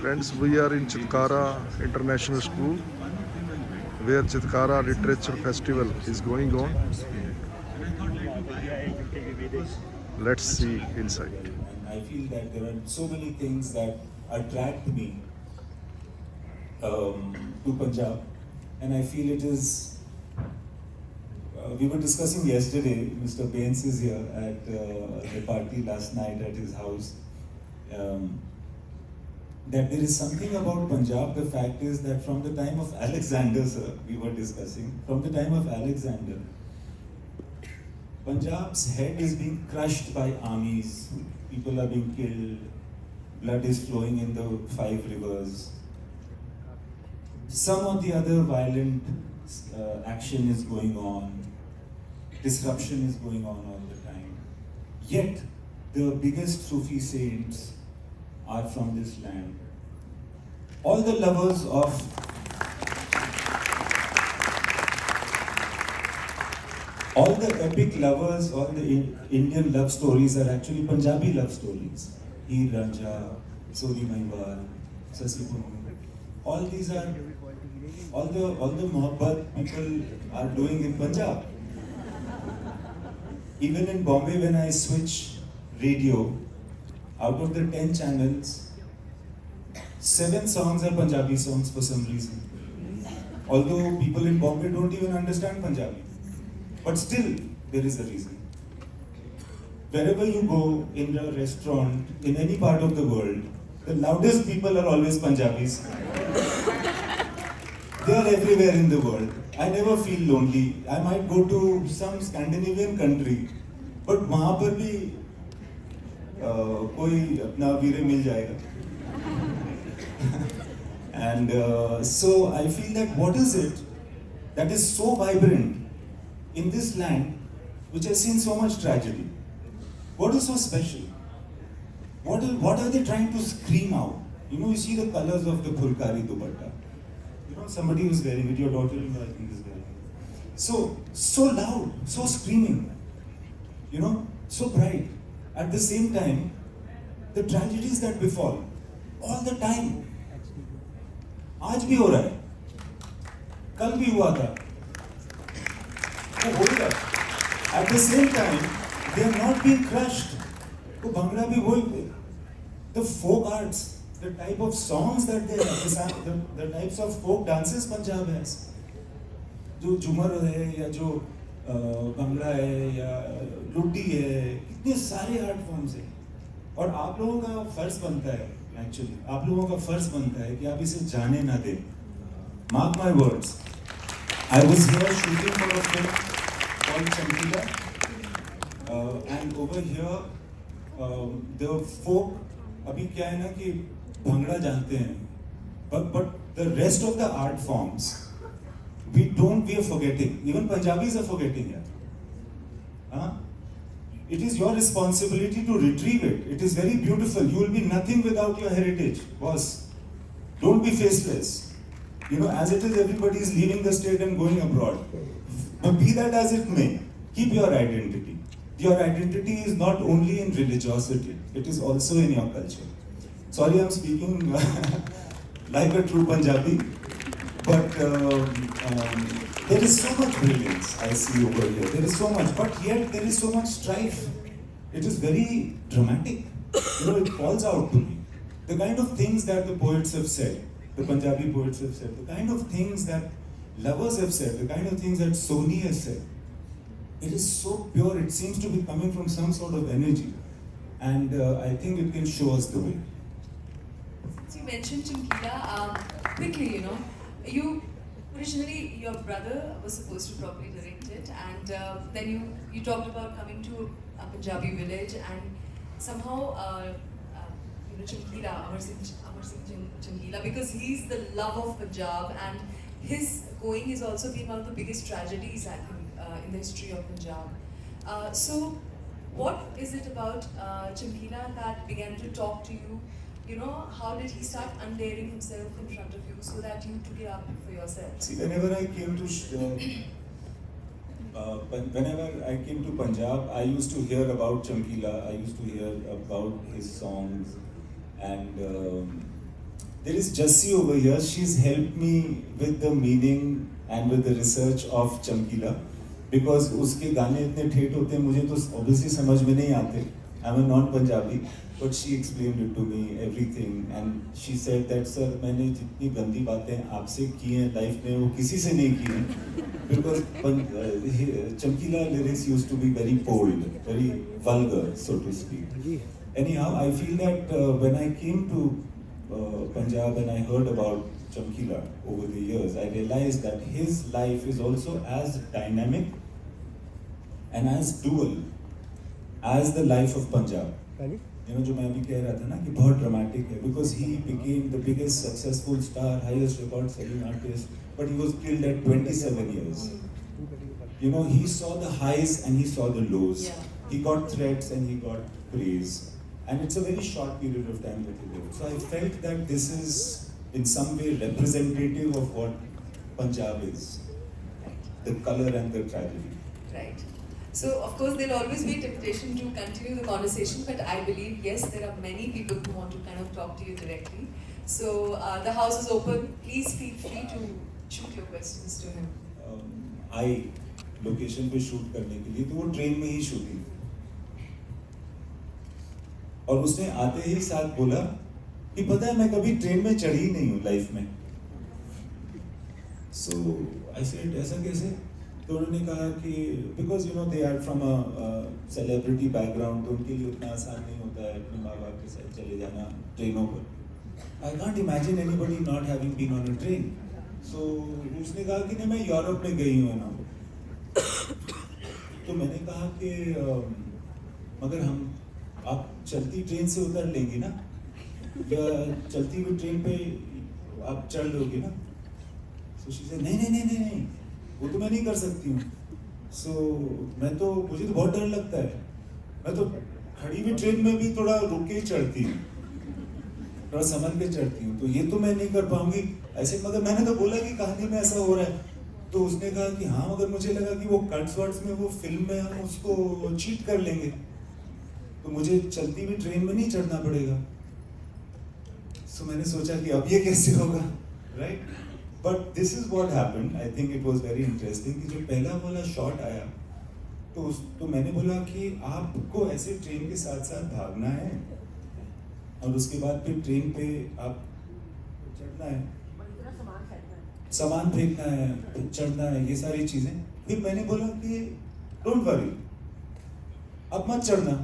Friends, we are in Chitkara International School where Chitkara Literature Festival is going on. Let's see inside. And I feel that there are so many things that attract me to Punjab, and I feel it is. We were discussing yesterday. Mr. Baines is here at the party last night at his house. That there is something about Punjab. The fact is that from the time of Alexander, sir, we were discussing, from the time of Alexander, Punjab's head is being crushed by armies. People are being killed. Blood is flowing in the 5 rivers. Some of the other violent action is going on. Disruption is going on all the time. Yet, the biggest Sufi saints are from this land. All the lovers of all the epic lovers, all the Indian love stories are actually Punjabi love stories. Heer Ranjha, Sodi Mahwal, Sasi Punnu. All these are all the mohabbat people are doing in Punjab. Even in Bombay, when I switch radio, out of the 10 channels, 7 songs are Punjabi songs for some reason. Although people in Bombay don't even understand Punjabi. But still, there is a reason. Wherever you go in a restaurant, in any part of the world, the loudest people are always Punjabis. They are everywhere in the world. I never feel lonely. I might go to some Scandinavian country, but वहाँ पर भी कोई अपना वीरे मिल जाएगा. And so I feel that what is it that is so vibrant in this land which has seen so much tragedy? What is so special? What are they trying to scream out? You know, you see the colors of the Phulkari dupatta. You know, somebody who's wearing it, your daughter-in-law I think is wearing it. So loud, so screaming, you know, so bright. At the same time, the tragedies that befall, all the time. आज भी हो रहा है, कल भी हुआ था, वो होगा. At the same time, they are not being crushed. वो भंगड़ा भी वही, the folk arts, the type of songs that they have, the types of folk dances Punjab has, जो झूमर है या जो भंगड़ा है या लुड्डी है, कितने सारे आर्ट फॉर्म्स हैं. और आप लोगों का फर्ज बनता है, एक्चुअली आप लोगों का फर्ज बनता है कि आप इसे जाने ना दें. Mark my words. I was here shooting for a film called Chamkila, and over here the folk, अभी क्या है ना कि भंगड़ा जानते हैं, but the rest of the art forms we are forgetting. Even Punjabis are forgetting it. It is your responsibility to retrieve it. It is very beautiful. You will be nothing without your heritage, boss. Don't be faceless. You know, as it is, everybody is leaving the state and going abroad. But be that as it may, keep your identity. Your identity is not only in religiosity, it is also in your culture. Sorry, I'm speaking like a true Punjabi, but there is so much brilliance I see over here. There is so much, but yet there is so much strife. It is very dramatic. You know, it falls out to me. The kind of things that the poets have said, the Punjabi poets have said, the kind of things that lovers have said, the kind of things that Soni has said, it is so pure. It seems to be coming from some sort of energy, and I think it can show us the way. So you mentioned Chamkila. Quickly, you know, you originally your brother was supposed to probably direct it, and then you talked about coming to a Punjabi village, and somehow you know, Chamkila, Amar Singh Chamkila, because he's the love of Punjab, and his going has also been one of the biggest tragedies, I think, in the history of Punjab. So what is it about Chamkila that began to talk to you? You know, how did he start unlayering himself in front of you so that you took it up for yourself? See, whenever I came to Punjab, I used to hear about Chamkila. I used to hear about his songs, and there is Jassi over here. She's helped me with the meaning and with the research of Chamkila because उसके गाने इतने ठेठ होते हैं मुझे तो obviously समझ में नहीं आते. I'm a non-Punjabi, but she explained it to me everything and she said that sir मैंने जितनी गंदी बातें आपसे की हैं लाइफ में वो किसी से नहीं की हैं because Chamkila lyrics used to be very cold, very vulgar, so to speak. Anyhow, I feel that when I came to Punjab and I heard about Chamkila over the years, I realized that his life is also as dynamic and as dual as the life of Punjab. You know, जो मैं अभी कह रहा था ना कि बहुत dramatic है because he became the biggest successful star, highest record selling artist, but he was killed at 27 years. You know, he saw the highs and he saw the lows. Yeah. He got threats and he got praise. And it's a very short period of time that he lived. So I felt that this is in some way representative of what Punjab is. The color and the tragedy. Right. So, of course, there'll always be a temptation to continue the conversation, but I believe, yes, there are many people who want to kind of talk to you directly. So, the house is open. Please feel free to shoot your questions to him. I location पे shoot करने के लिए तो वो train में ही shooting और उसने आते ही साथ बोला कि पता है मैं कभी ट्रेन में चढ़ी नहीं हूँ लाइफ में. So I said ऐसा कैसे? तो उन्होंने कहा कि because you know they are from a celebrity background तो उनके लिए उतना आसान नहीं होता है अपने माँ बाप के साथ चले जाना ट्रेनों पर. I can't imagine anybody not having been on a train. So उसने कहा कि नहीं मैं यूरोप में गई हूँ ना. तो मैंने कहा कि मगर हम आप चलती ट्रेन से उतर लेंगी ना या चलती हुई ट्रेन पे आप चढ़ लोगे ना. सो शी से नहीं नहीं नहीं नहीं नहीं वो तो मैं नहीं कर सकती हूँ. सो मैं तो मुझे तो बहुत डर लगता है. मैं तो खड़ी हुई ट्रेन में भी थोड़ा रुक के चढ़ती हूँ थोड़ा संभल के चढ़ती हूँ तो ये तो मैं नहीं कर पाऊंगी ऐसे. मगर मैंने तो बोला कि कहानी में ऐसा हो रहा है. तो उसने कहा कि हाँ मगर मुझे लगा कि वो कट्स वर्ड्स में वो फिल्म में हम उसको चीट कर लेंगे तो मुझे चलती हुई ट्रेन में नहीं चढ़ना पड़ेगा. सो मैंने सोचा कि अब ये कैसे होगा right. But this is what happened. I think it was very interesting कि जो पहला वाला शॉट आया तो मैंने बोला कि आपको ऐसे ट्रेन के साथ साथ भागना है और उसके बाद फिर ट्रेन पे आप चढ़ना है सामान फेंकना है चढ़ना है ये सारी चीजें. फिर मैंने बोला कि डोंट वरी अब मत चढ़ना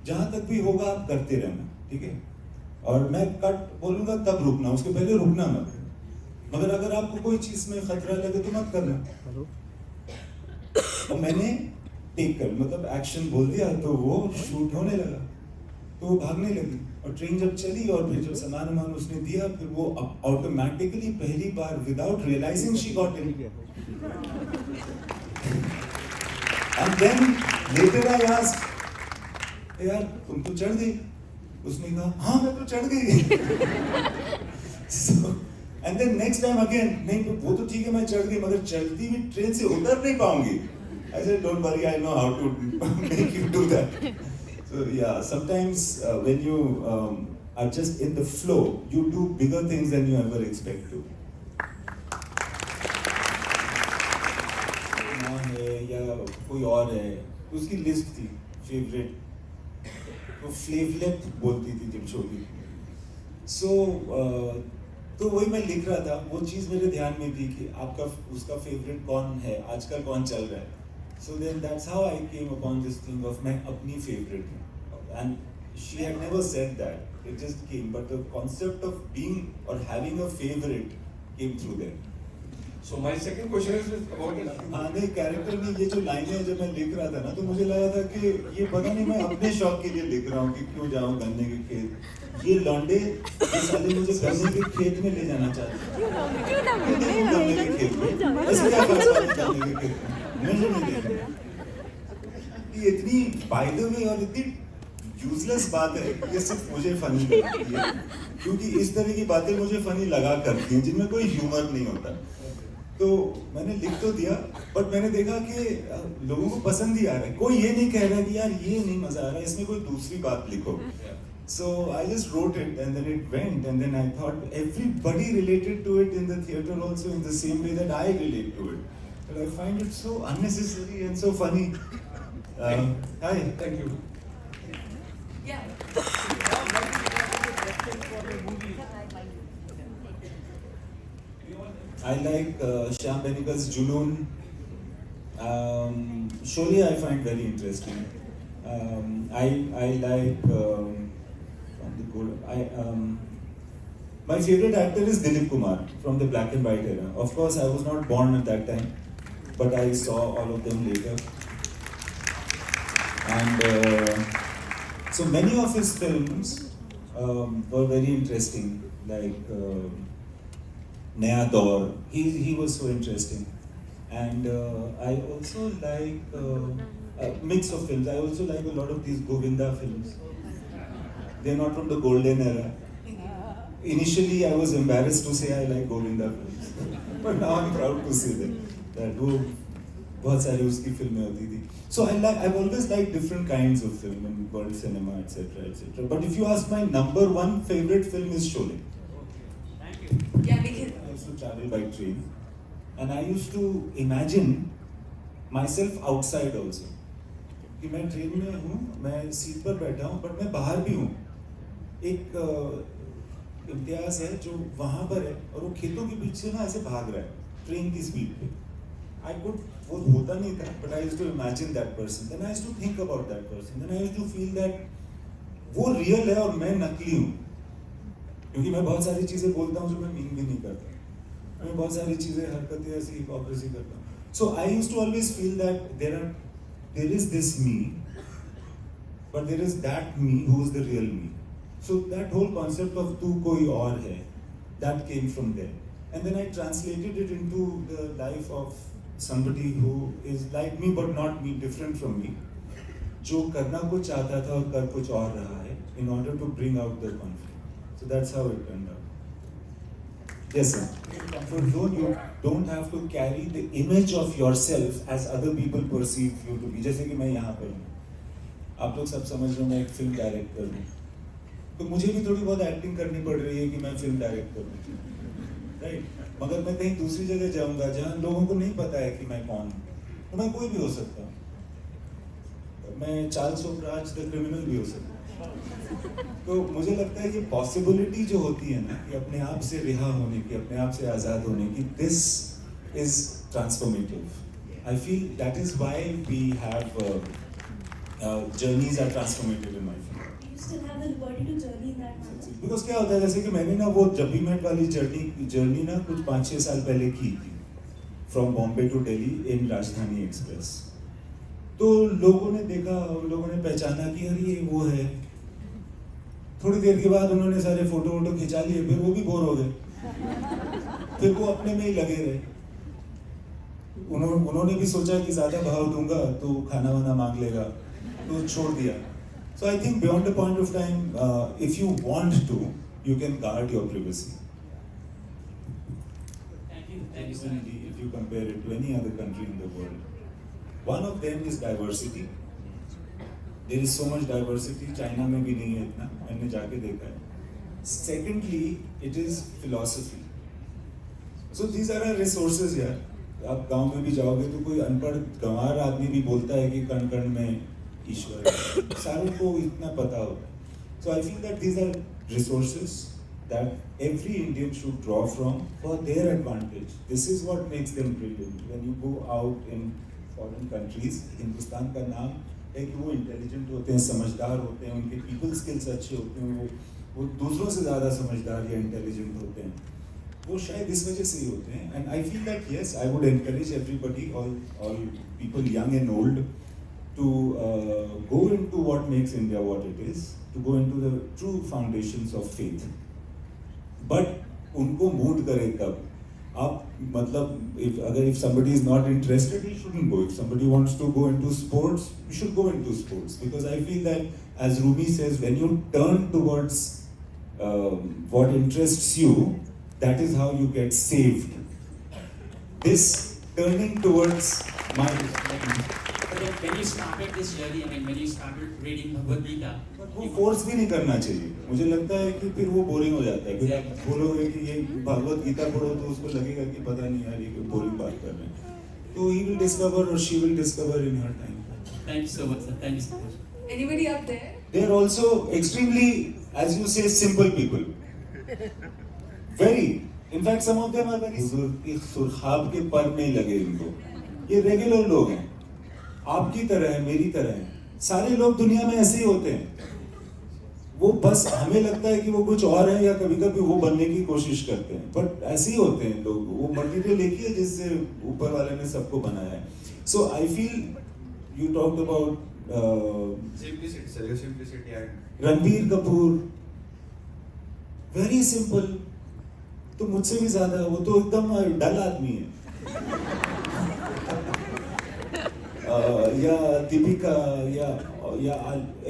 जहां तक भी होगा आप करते रहना ठीक है और मैं कट बोलूंगा तब रुकना उसके पहले रुकना मत. मगर अगर आपको कोई चीज में खतरा लगे तो मत करना. और मैंने टेक कर मतलब एक्शन बोल दिया तो वो शूट होने लगा तो वो भागने लगी और ट्रेन जब चली और फिर जब सामान उसने दिया फिर वो ऑटोमेटिकली पहली बार without realising she got in. And then later I asked यार तुम तो चढ़ गई. उसने कहा हाँ मैं तो चढ़ गई. So, and then next time again नहीं वो तो ठीक है मैं चढ़ गई मगर चलती हुई ट्रेन से उतर नहीं पाऊंगी. I said don't worry I know how to make you do that. So yeah sometimes when you are just in the flow you do bigger things than you ever expect to. माँ है या कोई और है उसकी list थी favourite वो फ्लेवलेट बोलती थी जब छोटी. सो तो वही मैं लिख रहा था वो चीज़ मेरे ध्यान में थी कि आपका उसका फेवरेट कौन है आजकल कौन चल रहा है. So then that's how I came upon this thing of मैं अपनी फेवरेट हूँ and she had never said that it just came but the concept of being और having a favourite came through them. So my second question is about हाँ नहीं character में ये जो लाइनें जब मैं लिख रहा था ना तो मुझे लगा था कि ये पता नहीं मैं अपने शौक के लिए लिख रहा हूँ कि क्यों जाऊँ गन्ने के खेत. ये लौंडे ये साले मुझे गन्ने के खेत में ले जाना चाहते हैं. गन्ने के खेत में ऐसे क्या खास बात है गन्ने के खेत में मुझे नहीं देखना. ये इतनी बाय द वे और इतनी यूजलेस बात है ये सिर्फ मुझे फनी लगती है क्योंकि इस तरह की बातें मुझे फनी लगा करती हैं जिनमें कोई ह्यूमर नहीं होता. तो मैंने लिख तो दिया बट मैंने देखा कि लोगों को पसंद ही आ रहा है. कोई ये नहीं कह रहा कि यार ये नहीं मजा आ रहा है इसमें कोई दूसरी बात लिखो. So I just wrote it and then it went, and then I thought everybody related to it in the theatre also in the same way that I relate to it. But I find it so unnecessary and so funny. Hi. Thank you. Yeah. I like Shyam Benika's Junoon. Surely I find very interesting. I like from the gold. My favorite actor is Dilip Kumar from the black and white era. Of course, I was not born at that time, but I saw all of them later. And so many of his films were very interesting, like Naya Daur. He was so interesting. And I also like a mix of films. I also like a lot of these Govinda films. They're not from the golden era. Initially, I was embarrassed to say I like Govinda films, but now I'm proud to say that वो बहुत सारी उसकी फिल्में होती थी. So I've always liked different kinds of film and world cinema, etc., etc. But if you ask my number one favorite film is Sholay. Yeah, we can. I used to travel by train, and I used to imagine myself outside also. कि मैं train में हूँ, मैं seat पर बैठा हूँ, but मैं बाहर भी हूँ. एक इम्तियाज है जो वहाँ पर है और वो खेतों के बीच से ना ऐसे भाग रहा है ट्रेन की स्पीड पे. वो होता नहीं था, but I used to imagine that person. Then I used to think about that person. Then I used to feel that वो real है और मैं नकली हूँ. क्योंकि मैं बहुत सारी चीजें बोलता हूँ जो मैं मीन भी नहीं करता. मैं बहुत सारी चीजें हरकतें ऐसी हिपोक्रेसी करता हूँ. So I used to always feel that there is this me, but there is that me who is the real me. So that whole concept of तू कोई और है, that came from there. And then I translated it into the life of somebody who is like me but not me, different from me, जो करना कुछ चाहता था और कर कुछ और रहा है, in order to bring out the conflict. So that's how it turned out. Yes, sir. In comfort zone, you don't have to carry the image of yourself as other people perceive you to be. जैसे कि मैं यहाँ पर हूँ, आप लोग सब समझ रहे हो मैं एक फिल्म डायरेक्टर हूँ, तो मुझे भी थोड़ी बहुत एक्टिंग करनी पड़ रही है कि मैं फिल्म डायरेक्ट करूँ, राइट? मगर मैं कहीं दूसरी जगह जाऊँगा जहाँ लोगों को नहीं पता है कि मैं कौन हूँ, तो मैं कोई भी हो सकता हूँ. मैं चार्ल्स सोबराज द क्रिमिनल भी हो सकता हूँ. तो मुझे लगता है कि पॉसिबिलिटी जो होती है ना कि अपने आप से रिहा होने की, अपने आप से आज़ाद होने की, this is transformative. I feel that is why we have journeys are transformative in my field. Still have the liberty to journey in that manner. Because क्या होता है, जैसे कि मैंने ना वो जब भी मेट वाली जर्नी ना कुछ 5-6 साल पहले की थी, फ्रॉम बॉम्बे टू दिल्ली इन राजधानी एक्सप्रेस. तो लोगों ने देखा, लोगों ने पहचाना कि अरे ये वो है. थोड़ी देर के बाद उन्होंने सारे फोटो खिंचा लिए, फिर वो भी बोर हो गए, फिर वो अपने में ही लगे रहे. उन्होंने भी सोचा कि ज्यादा भाव दूंगा तो खाना वाना मांग लेगा, तो छोड़ दिया. So I think beyond a point of time, if you want to, you can guard your privacy. Recently, if you compare it to any other country in the world, one of them is diversity. There is so much diversity. China में भी नहीं है इतना, मैंने जाके देखा है. Secondly, it is philosophy. So these are our resources यार. आप गांव में भी जाओगे तो कोई अनपढ़ गंवार आदमी भी बोलता है कि कण कण में ईश्वर है. सारों को इतना पता होता है. So I feel that these are resources that every Indian should draw from for their advantage. This is what makes them brilliant. When you go out in foreign countries, Hindustan का नाम है कि वो इंटेलिजेंट होते हैं, समझदार होते हैं, उनके पीपल स्किल्स अच्छे होते हैं, वो दूसरों से ज़्यादा समझदार या इंटेलिजेंट होते हैं. वो शायद इस वजह से ही होते हैं. And I feel that yes, I would encourage everybody, all people young and old, to go into what makes India what it is, to go into the true foundations of faith. But उनको mood करे कब? आप मतलब if somebody is not interested, he shouldn't go. If somebody wants to go into sports, you should go into sports. Because I feel that, as Rumi says, when you turn towards what interests you, that is how you get saved. This turning towards my. But then when you started this journey, I mean, when you started reading Bhagavad Gita, वो force भी नहीं करना चाहिए. मुझे लगता है कि फिर वो बोरिंग हो जाता है. फिर आप बोलोगे कि ये भगवत गीता पढ़ो तो उसको लगेगा कि पता नहीं यार ये बोरिंग बात कर रहे हैं. तो he will discover or she will discover in her time. thank you so much, sir. Thank you so much. Anybody up there? They are also extremely, as you say, simple people. Very. In fact, some of them are very. हुजूर की सुरखाब के पर नहीं लगे इनको. ये regular लोग हैं. आपकी तरह है, मेरी तरह है. सारे लोग दुनिया में ऐसे ही होते हैं. वो बस हमें लगता है कि वो कुछ और है या कभी-कभी वो बनने की कोशिश करते हैं. बट ऐसे ही होते हैं लोग. वो मटेरियल एक ही है जिससे ऊपर वाले ने सबको बनाया है. So I feel you talked about Simplicity, sir. Your simplicity and Ranbir Kapoor. Very simple. तो मुझसे भी ज्यादा. वो तो एकदम डल आदमी है. या दीपिका या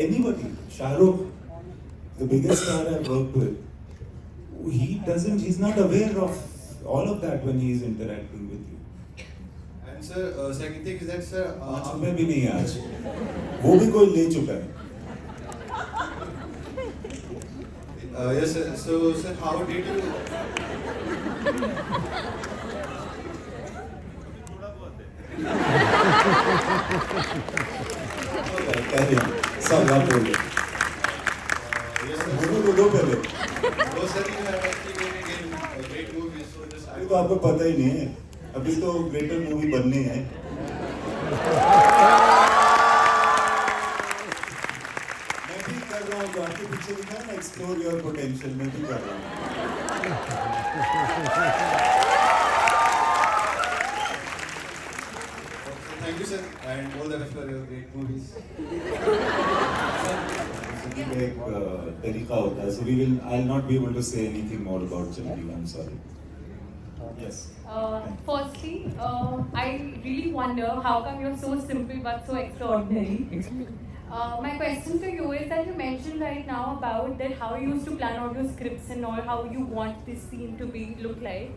anybody. Shahrukh, the biggest star I've worked with. He's not aware of all of that when he is interacting with you. and sir, second thing is that sir, 5 रुपए भी नहीं है आज. वो भी कोई ले चुका है. yes sir. So sir, how did you? सब आप बोलो. Yes sir. बोलो दो पहले. So sir, you have actually again great movies. So just अभी तो आपको पता ही नहीं है. अभी तो ग्रेटर मूवी बनने हैं. मैं भी कर रहा हूँ. जो आपके पीछे लिखा है ना, एक्सप्लोर योर पोटेंशियल. मैं भी कर रहा हूँ. thank you sir, and all the best for your great movies. एक तरीका होता है. So I'll not be able to say anything more about Chandri. I'm sorry. Yes. Firstly, I really wonder how come you're so simple but so extraordinary. My question to you is that you mentioned right now about that how you used to plan out your scripts and all, how you want this scene to look like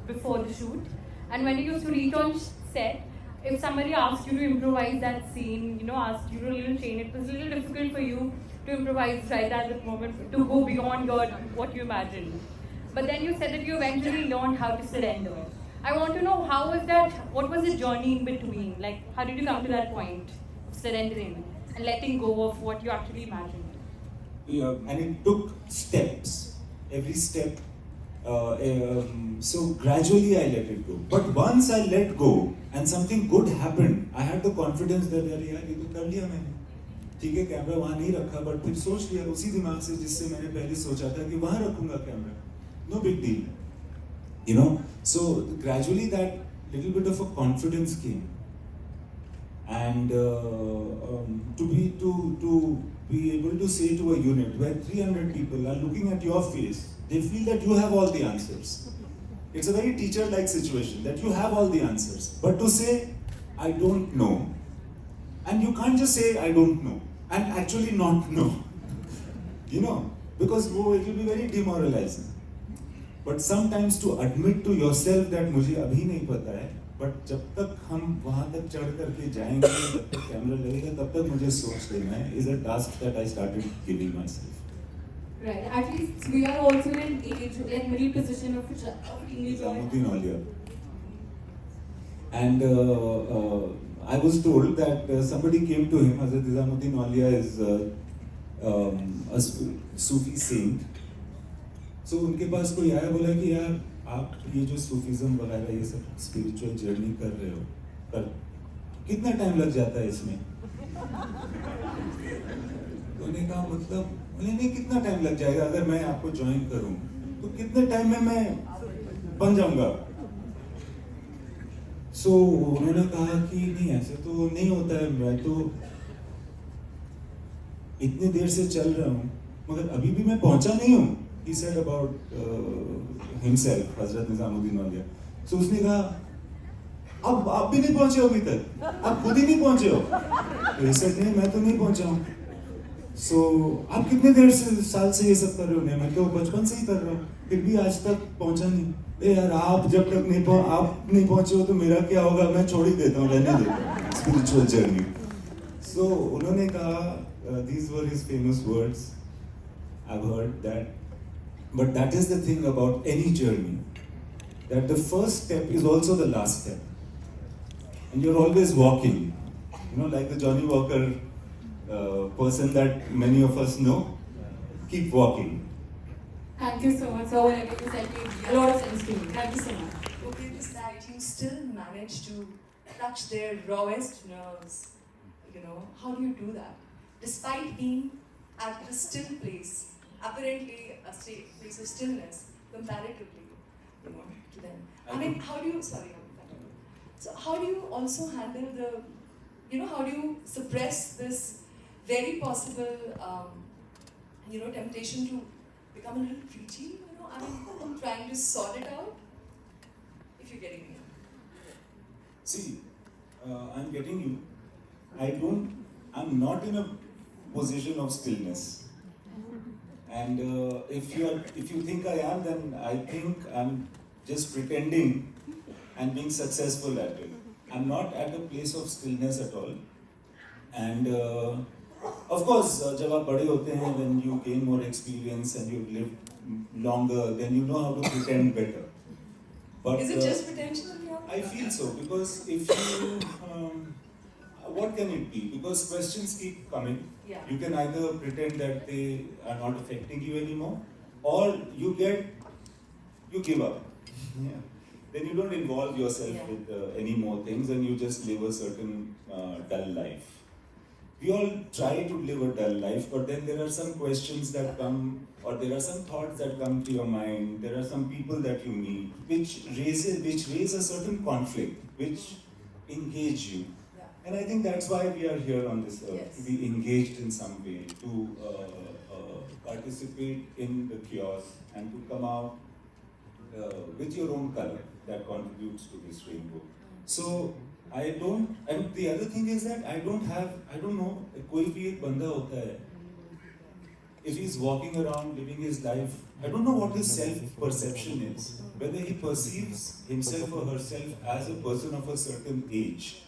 before the shoot, and when you used to reach on set, if somebody asked you to improvise that scene, asked you to train, it was a little difficult for you to improvise right at that moment, to go beyond what you imagined. But then you said that you eventually learned how to surrender. I want to know how was that, what was the journey in between? Like, how did you come to that point of surrendering and letting go of what you actually imagined? Yeah, and it took steps. Every step. So gradually I let it go. But once I let go and something good happened, I had the confidence that यार ये तो कर लिया मैंने. ठीक है, camera वहाँ नहीं रखा, but फिर सोच लिया उसी दिमाग से जिससे मैंने पहले सोचा था कि वहाँ रखूंगा camera. No big deal. So gradually that little bit of a confidence came. And to be able to say to a unit where 300 people are looking at your face, they feel that you have all the answers. It's a very teacher-like situation, that you have all the answers. But to say, I don't know, and you can't just say, I don't know, and actually not know. Because it will be very demoralizing. But sometimes to admit to yourself that मुझे अभी नहीं पता है, but जब तक हम वहाँ तक चढ़ करके जाएंगे, जब तक कैमरा लगेगा, तब तक मुझे सोच लेना है, is a task that I started giving myself. Right. At least we are also in an age, like middle position of teenage. Nizamuddin Aulia. And I was told that somebody came to him. Hazrat Nizamuddin Aulia is a Sufi saint. So उनके पास कोई आया, बोला कि यार आप ये जो Sufism वगैरह ये सब स्पिरिचुअल जर्नी कर रहे हो, कितना टाइम लग जाता है इसमें? उन्होंने कहा मतलब नहीं कितना टाइम लग जाएगा अगर मैं आपको ज्वाइन करूं, तो कितने टाइम में मैं बन जाऊंगा? सो उन्होंने कहा कि नहीं ऐसे तो नहीं होता है, मैं तो इतनी देर से चल रहा हूँ मगर अभी भी मैं पहुंचा नहीं हूँ. He said about himself, Hazrat Nizamuddin Aulia. So उसने कहा अब आप भी नहीं पहुंचे हो अभी तक, आप खुद ही नहीं पहुंचे हो. तो he said नहीं मैं तो नहीं पहुंचा हूँ. So आप कितने देर से साल से ये सब कर रहे हो? मैं तो बचपन से ही कर रहा हूँ, फिर भी आज तक पहुंचा नहीं. यार आप जब तक आप नहीं पहुंचे हो तो मेरा क्या होगा, मैं छोड़ ही देता हूँ, रहने देता हूँ स्पिरिचुअल जर्नी. So उन्होंने कहा, these were his famous words. I've heard that. But that is the thing about any journey, that the first step is also the last step. And you're always walking. You know, like the Johnny Walker person that many of us know. Keep walking. Thank you so much. So whatever you said made a lot of sense to me. Thank you so much. Okay, this that you still manage to touch their rawest nerves. You know, how do you do that? Despite being at a still place, apparently a place of stillness, comparatively, you know, to them. I mean, how do you, sorry, so how do you also handle the, you know, how do you suppress this very possible, you know, temptation to become a little preachy, you know, I mean, trying to sort it out, if you're getting me. See, I'm getting you. I'm not in a position of stillness. And if you think I am, then I think I'm just pretending and being successful at it. I'm not at a place of stillness at all. And of course, जब आप बड़े होते हैं, when you gain more experience and you live longer, then you know how to pretend better. But Is it just potential? I feel so, because if you, what can it be? Because questions keep coming. Yeah. You can either pretend that they are not affecting you anymore, or you give up. Yeah. Then you don't involve yourself with any more things, and you just live a certain dull life. We all try to live a dull life, but then there are some questions that come, or there are some thoughts that come to your mind. There are some people that you meet, which raise a certain conflict, which engage you. And I think that's why we are here on this earth, to be engaged in some way, to participate in the chaos, and to come out with your own color that contributes to this rainbow. So I don't, and the other thing is that I don't know, koi bhi ek banda hota hai, if he's walking around living his life, I don't know what his self-perception is, whether he perceives himself or herself as a person of a certain age,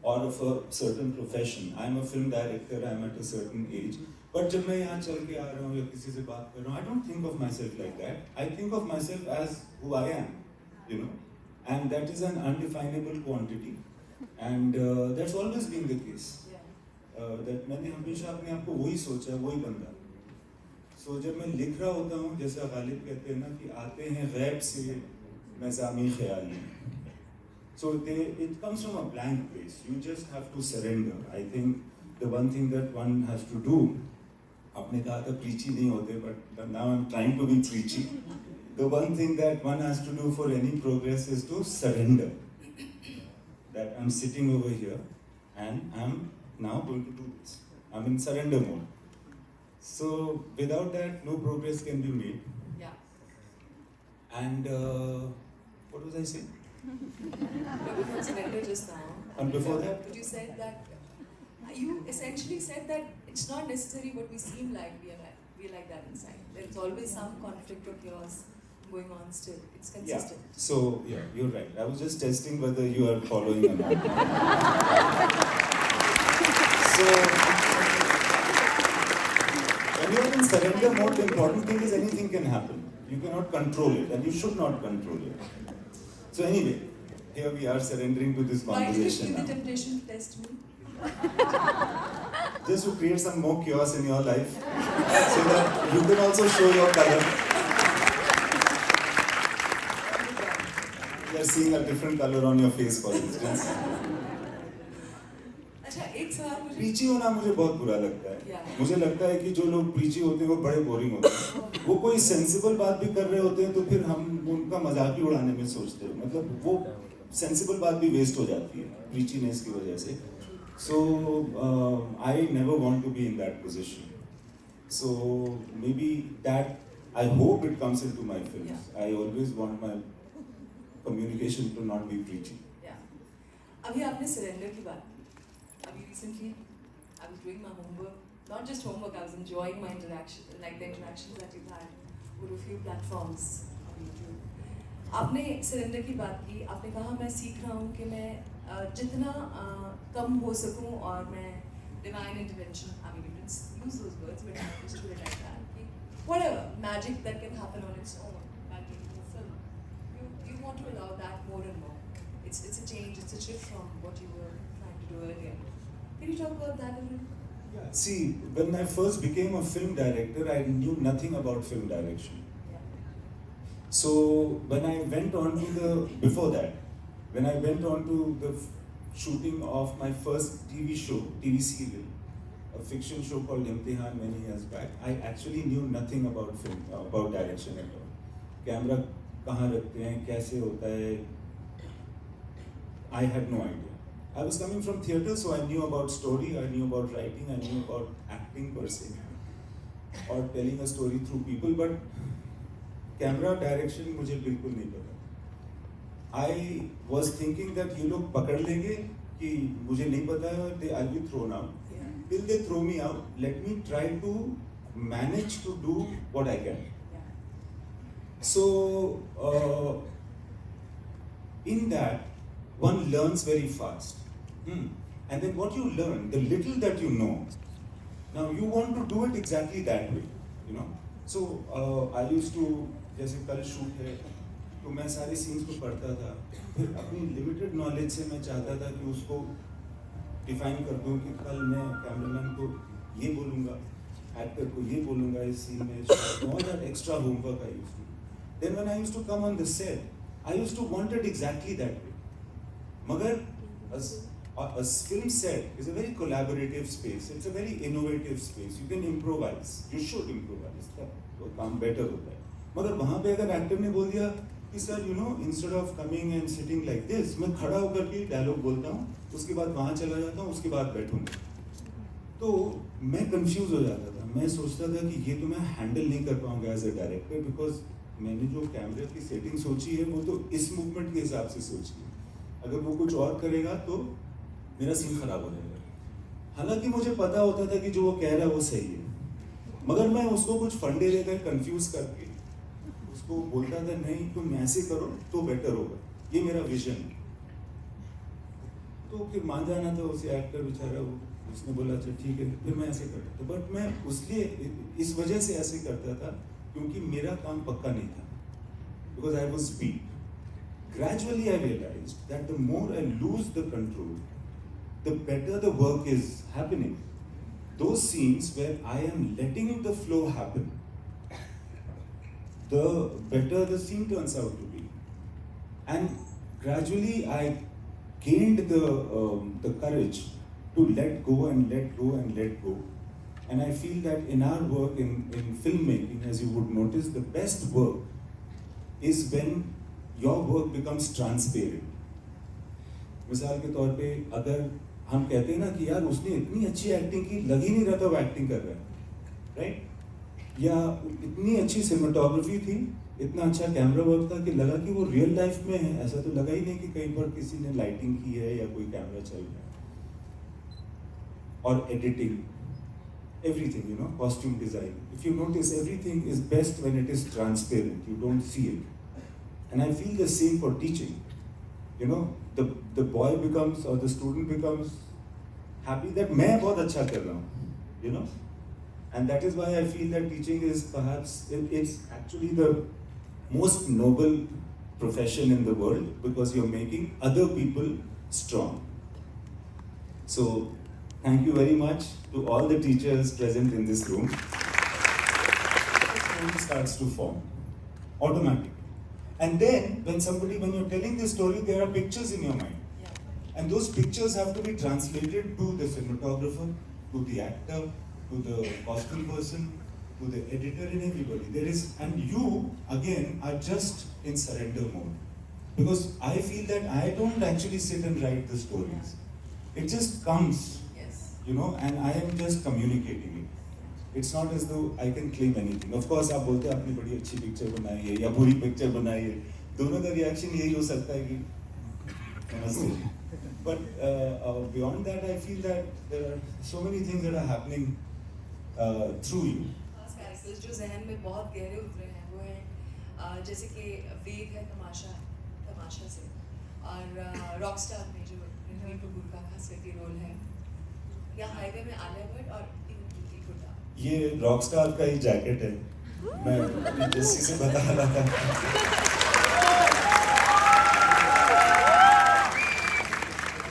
or of a certain profession. I'm a film director, I'm at a certain age. But जब मैं यहाँ चल के आ रहा हूँ या किसी से बात कर रहा हूँ, I don't think of myself like that. I think of myself as who I am, you know. And that is an undefinable quantity. And that's always been the case. That मैंने हमेशा अपने आप को वही सोचा, वही बंदा. So जब मैं लिख रहा होता हूँ, जैसा गालिब कहते हैं ना कि आते हैं गैब से मज़ामी ख्याली. So it comes from a blank place. You just have to surrender. I think the one thing that one has to do, आपने कहा था preachy नहीं होते, but now I'm trying to be preachy. The one thing that one has to do for any progress is to surrender. That I'm sitting over here and I'm now going to do this. I'm in surrender mode. So without that, no progress can be made. Yeah. And what was I saying? Before surrender just now. And before that? But you said that, you essentially said that it's not necessary what we seem like, we are like that inside. There's always some conflict or chaos going on still. It's consistent. Yeah. So, yeah, you're right. I was just testing whether you are following or not. So, when you're in surrender mode, the important thing is anything can happen. You cannot control it, and you should not control it. So anyway, here we are surrendering to this Why did you conversation feel the now. temptation to test me? Just to create some more chaos in your life, so that you can also show your color. You are seeing a different color on your face, for instance. अच्छा एक सवाल मुझे प्रीची होना मुझे बहुत बुरा लगता है. Yeah. मुझे लगता है कि जो लोग प्रीची होते हैं वो बड़े बोरिंग होते हैं. वो कोई सेंसिबल बात भी कर रहे होते हैं तो फिर हम उनका मजाक ही उड़ाने में सोचते हैं. मतलब वो सेंसिबल बात भी वेस्ट हो जाती है प्रीचीनेस की वजह से. So I never want to be in that position. So maybe that, I hope it comes into my films. Yeah. I always want my communication to not be preachy. Yeah. अभी आपने surrender की बात. अभी recently I was doing my homework. Not just homework, I was enjoying my interaction, like the interactions that you've had with a few platforms on YouTube. आपने surrender की बात की, आपने कहा मैं सीख रहा हूँ कि मैं जितना कम हो सकूँ और मैं divine intervention, I mean you can use those words, but I just do it like that. कि whatever magic that can happen on its own by making a film, you want to allow that more and more. It's a change, it's a shift from what you were trying to do earlier. Can you talk about that a little? Yeah. See, when I first became a film director, I knew nothing about film direction. Yeah. So when I went on to the, before that, when I went on to the shooting of my first TV serial, a fiction show called Imtihan many years back, I actually knew nothing about film, about direction at all. Camera कहाँ रखते हैं, कैसे होता है, I had no idea. I was coming from theatre, so I knew about story, I knew about writing, I knew about acting per se, or telling a story through people, but camera direction मुझे बिल्कुल नहीं पता. I was thinking that ये लोग पकड़ लेंगे कि मुझे नहीं पता है, I'll be thrown out. Yeah. Till they throw me out, let me try to manage to do what I can. Yeah. So in that, one learns very fast. And then what you learn, the little that you know, now you want to do it exactly that way, you know. So I used to, जैसे कल shoot है, तो मैं सारे scenes को पढ़ता था, फिर अपनी लिमिटेड नॉलेज से मैं चाहता था कि उसको डिफाइन कर दूं कि कल मैं कैमरामैन को ये बोलूँगा, एक्टर को ये बोलूँगा इस सीन में, all that extra homework I used to do. Then when I used to come on the set, I used to want it exactly that way. मगर a film set is a very collaborative space. It's a very innovative space. You can improvise. You should improvise. तो काम better होता है. मगर वहाँ पे अगर actor ने बोल दिया कि sir you know instead of coming and sitting like this, मैं खड़ा होकर के डायलॉग बोलता हूँ, उसके बाद वहाँ चला जाता हूँ, उसके बाद बैठूँगा. तो मैं कंफ्यूज हो जाता था. मैं सोचता था कि ये तो मैं हैंडल नहीं कर पाऊंगा एज ए डायरेक्टर, बिकॉज मैंने जो कैमरे की सेटिंग सोची है वो तो इस मूवमेंट के हिसाब से सोची है. अगर वो कुछ और करेगा तो मेरा सीन खराब हो जाएगा. हालांकि मुझे पता होता था कि जो वो कह रहा है वो सही है, मगर मैं उसको कुछ फंडे देकर कंफ्यूज करके उसको बोलता था नहीं तुम ऐसे करो तो बेटर होगा, ये मेरा विजन है. तो फिर मान जाना था उसे एक्टर बेचारा, उसने बोला अच्छा ठीक है, फिर मैं ऐसे करता था. बट मैं उसलिए इस वजह से ऐसे करता था क्योंकि मेरा काम पक्का नहीं था, because I was weak. Gradually I realized that the more I lose the control, the better the work is happening. Those scenes where I am letting the flow happen, the better the scene turns out to be. And gradually I gained the courage to let go and let go and let go. And I feel that in our work in filmmaking, as you would notice, the best work is when your work becomes transparent. मिसाल के तौर पे अगर हम कहते हैं ना कि यार उसने इतनी अच्छी एक्टिंग की, लग ही नहीं रहा था वो एक्टिंग कर रहा है, राइट? या इतनी अच्छी सिनेमेटोग्राफी थी, इतना अच्छा कैमरा वर्क था कि लगा कि वो रियल लाइफ में है. ऐसा तो लगा ही नहीं कि कहीं पर किसी ने लाइटिंग की है या कोई कैमरा चल रहा है. और editing, everything, you know, costume design. If you notice, everything is best when it is transparent. You don't see it. And I feel the same for teaching. You know, the boy becomes or the student becomes happy that मैं बहुत अच्छा कर रहा हूँ, you know, and that is why I feel that teaching is perhaps it's actually the most noble profession in the world because you're making other people strong. So thank you very much to all the teachers present in this room. The story starts to form automatically. And then, when you're telling this story, there are pictures in your mind. Yeah. And those pictures have to be translated to the cinematographer, to the actor, to the costume person, to the editor and everybody. And you, again, are just in surrender mode. Because I feel that I don't actually sit and write the stories. It just comes, Yes. you know, and I am just communicating it. It's not as though I can claim anything. Of course, आप बोलते हैं आपने बड़ी अच्छी picture बनाई है या बुरी पिक्चर बनाई है, दोनों का रिएक्शन यही हो सकता है कि नमस्ते. But beyond that, I feel that there are so many things that are happening through you. खास कैरेक्टर्स जो जहन में बहुत गहरे उतरे हैं वो हैं जैसे कि वेद है तमाशा से, और रॉकस्टार में जो रणबीर कपूर का खास करके रोल है, या हाईवे में आलिया भट्ट और इनकी गुड्डा। ये रॉकस्टार का ही जैकेट है, मैं अपनी जस्सी से बता रहा था।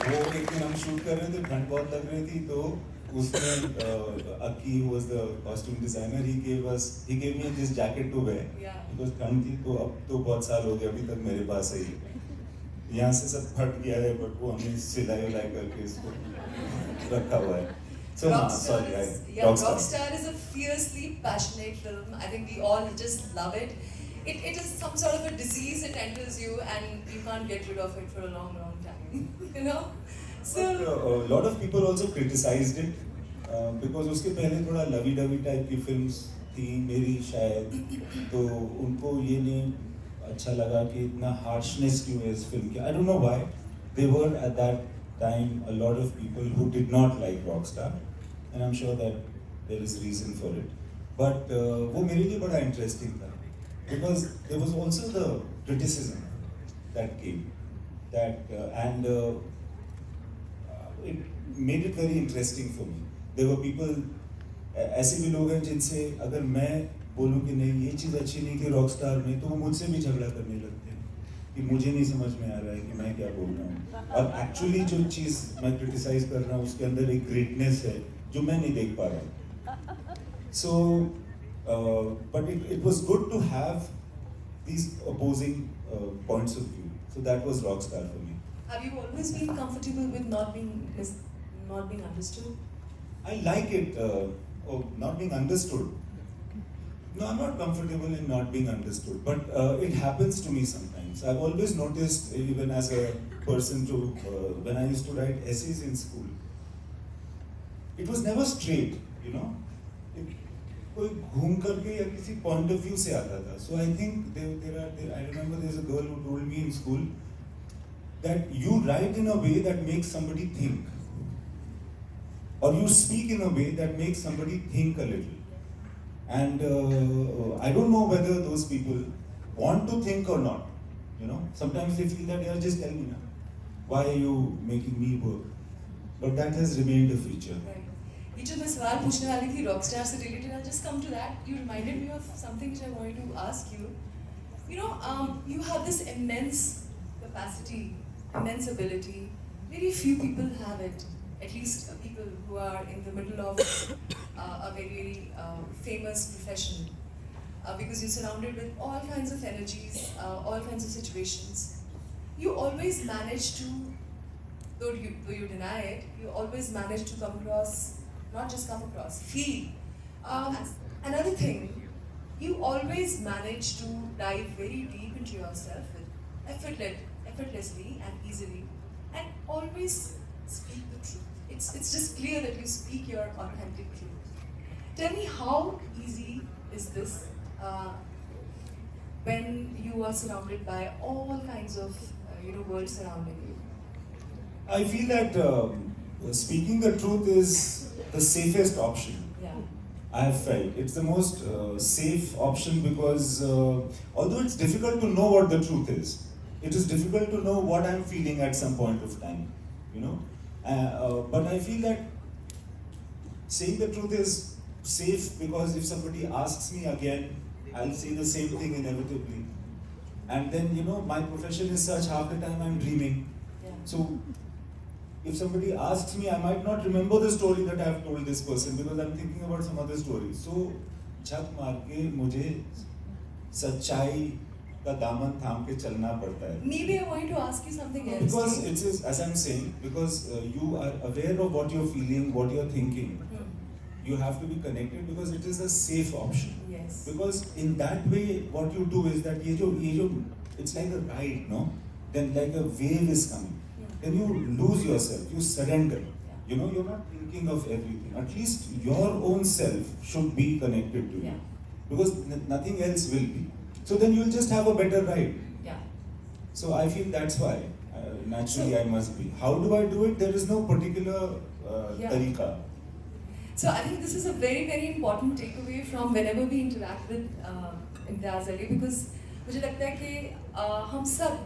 वो एक दिन हम शूट कर रहे थे, ठंड बहुत लग रही थी, तो उसमें Aki, who was the costume designer, he gave me this jacket to wear because ठंड थी, तो अब तो बहुत साल हो गए, अभी तक मेरे पास है ये। यहाँ से सब फट गया है, बट वो हमने सिलाई उलाई करके इसको रखा हुआ है। So Rockstar is a fiercely passionate film. I think we all just love it. It is some sort of a disease. It enters you, and you can't get rid of it for a long, long time. You know. So a lot of people also criticized it because उसके पहले थोड़ा लवी-डवी type की films थी मेरी शायद, तो उनको ये नहीं अच्छा लगा कि इतना harshness क्यों है इस फिल्म की. I don't know why. There were at that time a lot of people who did not like Rockstar, and I'm sure that there is reason for it. But वो मेरे लिए बड़ा interesting था because there was also the criticism that came, that and it made it very interesting for me. There were people, ऐसे भी लोग हैं जिनसे अगर मैं बोलूँ कि नहीं ये चीज़ अच्छी नहीं थी रॉकस्टार में, तो वो मुझसे भी झगड़ा करने लगते हैं कि मुझे नहीं समझ में आ रहा है कि मैं क्या बोल रहा हूँ, और एक्चुअली जो चीज़ मैं क्रिटिसाइज कर रहा हूँ उसके अंदर एक ग्रेटनेस है जो मैं नहीं देख पा रहा हूँ. So but it was good to have these opposing points of view. So that was Rockstar for me. have you always been comfortable with not being understood? I like it. Not being understood. No, I'm not comfortable in not being understood, but it happens to me sometimes. I've always noticed, even as a person when I used to write essays in school, it was never straight, you know. कोई घूम करके या किसी point of view से आता था. So I think I remember there's a girl who told me in school that you write in a way that makes somebody think, or you speak in a way that makes somebody think a little. And I don't know whether those people want to think or not. You know, sometimes they feel that, yeah, just tell me now, why are you making me work? But that has remained a feature. Right. ये जो मैं सवाल पूछने वाली थी Rockstar से related, I'll just come to that. You reminded me of something which I wanted to ask you. You know, you have this immense capacity, immense ability. Very few people have it. At least people who are in the middle of a very famous profession, because you're surrounded with all kinds of energies, all kinds of situations. You always manage to, though you deny it, you always manage to come across, not just come across, feel. Another thing, you always manage to dive very deep into yourself effortlessly and easily, and always speak the truth. It's just clear that you speak your authentic truth. Tell me, how easy is this when you are surrounded by all kinds of world surrounding you? I feel that speaking the truth is the safest option. Yeah. I have felt it's the most safe option because although it's difficult to know what the truth is, it is difficult to know what I'm feeling at some point of time, you know. But I feel that saying the truth is safe because if somebody asks me again, I'll say the same thing inevitably. And then, you know, my profession is such, half the time I'm dreaming. Yeah. So if somebody asks me, I might not remember the story that I've told this person because I'm thinking about some other story. So झक मार के मुझे सच्चाई का दामन थाम के चलना पड़ता है. Maybe I wanted to ask you something else. Because it is, as I'm saying, because you are aware of what you're feeling, what you're thinking. You have to be connected because it is a safe option. Yes. Because in that way, what you do is that it's like a ride, no? Then like a wave is coming. Then you lose yourself, you surrender. You know, you're not thinking of everything. At least your own self should be connected to you. Yeah. Because nothing else will be. So then you'll just have a better ride. Yeah. So I feel that's why, naturally I must be. How do I do it? There is no particular tariqa. So I think this is a very, very important takeaway from whenever we interact with Imtiaz Ali, because मुझे लगता है कि हम सब,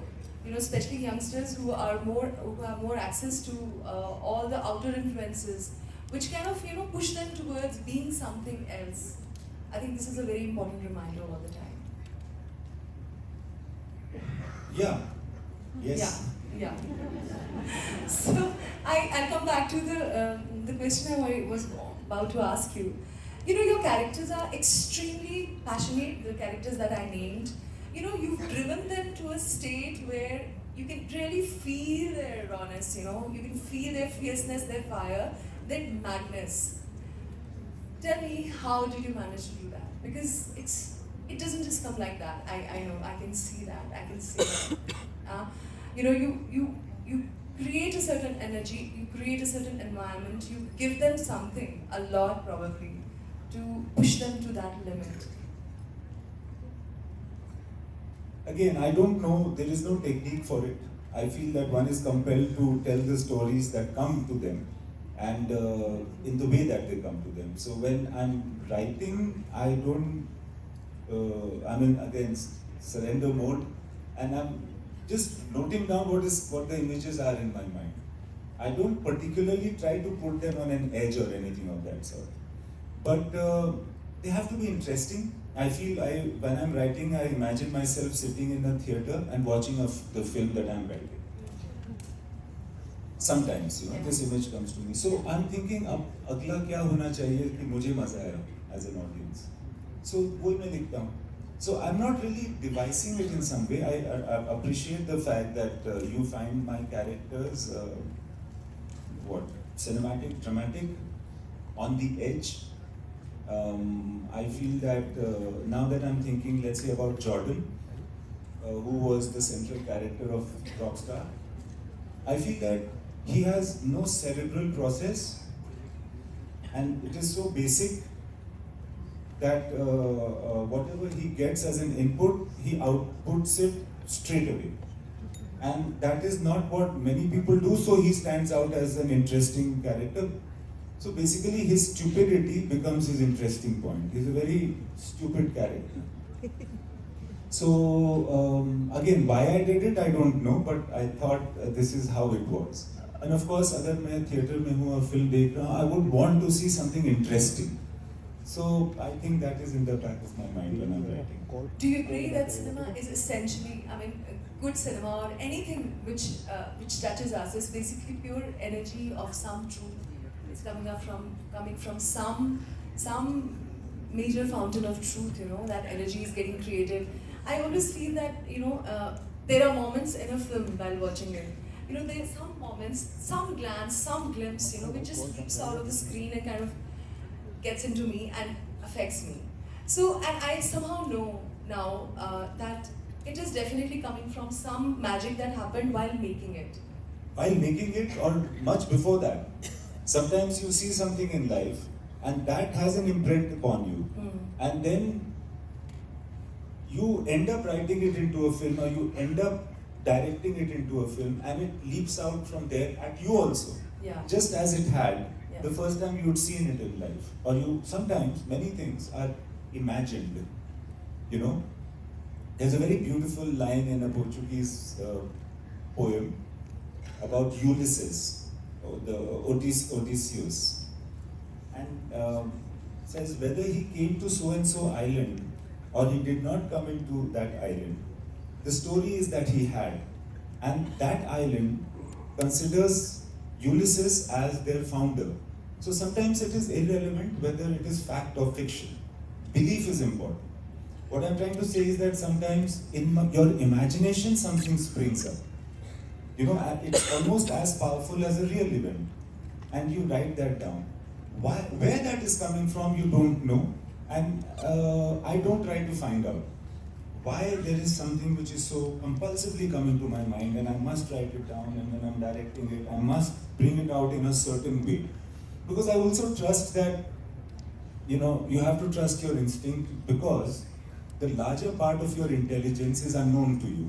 especially youngsters who have more access to all the outer influences, which kind of push them towards being something else. I think this is a very important reminder all the time. Yeah. Yes. Yeah. So I come back to the question I was about to ask you. Your characters are extremely passionate. The characters that I named, you've driven them to a state where you can really feel their rawness. You can feel their fierceness, their fire, their madness. Tell me, how did you manage to do that? Because it doesn't just come like that. I know, I can see that. I can see that. You create a certain energy, you create a certain environment, you give them something, a lot probably, to push them to that limit. Again, I don't know, there is no technique for it. I feel that one is compelled to tell the stories that come to them and in the way that they come to them. So when I'm writing, I don't, I'm in again surrender mode, and I'm just noting down what the images are in my mind. I don't particularly try to put them on an edge or anything of that sort. But they have to be interesting. I feel when I'm writing, I imagine myself sitting in a theater and watching the film that I'm writing. Sometimes, this image comes to me. So I'm thinking, अब अगला क्या होना चाहिए कि मुझे मजा आए as an audience. So वो मैं लिखता हूँ. So I'm not really devising it in some way. I appreciate the fact that you find my characters cinematic, dramatic, on the edge. I feel that now that I'm thinking, let's say about Jordan, who was the central character of Rockstar, I feel that he has no cerebral process, and it is so basic that whatever he gets as an input, he outputs it straight away. And that is not what many people do, so he stands out as an interesting character. So basically his stupidity becomes his interesting point. He's a very stupid character. So again, why I did it, I don't know, but I thought this is how it was. And of course, अगर मैं theatre में हूँ और film देख रहा हूँ, I would want to see something interesting. So I think that is in the back of my mind when I'm writing. Do you agree that cinema is essentially, good cinema or anything which touches us is basically pure energy of some truth? It's coming from some major fountain of truth. That energy is getting created. I always feel that there are moments in a film while watching it. There are some moments, some glance, some glimpse, which just leaps out of the screen and kind of gets into me and affects me. So, and I somehow know now that it is definitely coming from some magic that happened while making it. While making it, or much before that. Sometimes you see something in life and that has an imprint upon you. And then you end up writing it into a film, or you end up directing it into a film, and it leaps out from there at you also. Yeah. Just as it had Yeah. the first time you'd seen it in life. Or sometimes many things are imagined. There's a very beautiful line in a Portuguese poem about Ulysses, or the Odysseus, and says whether he came to so and so island or he did not come into that island, the story is that he had, and that island considers Ulysses as their founder. So sometimes it is irrelevant whether it is fact or fiction. Belief is important. What I'm trying to say is that sometimes in your imagination something springs up. It's almost as powerful as a real event, and you write that down. Where that is coming from, you don't know, and I don't try to find out why there is something which is so compulsively coming to my mind, and I must write it down, and when I'm directing it, I must bring it out in a certain way. Because I also trust that, you have to trust your instinct, because the larger part of your intelligence is unknown to you.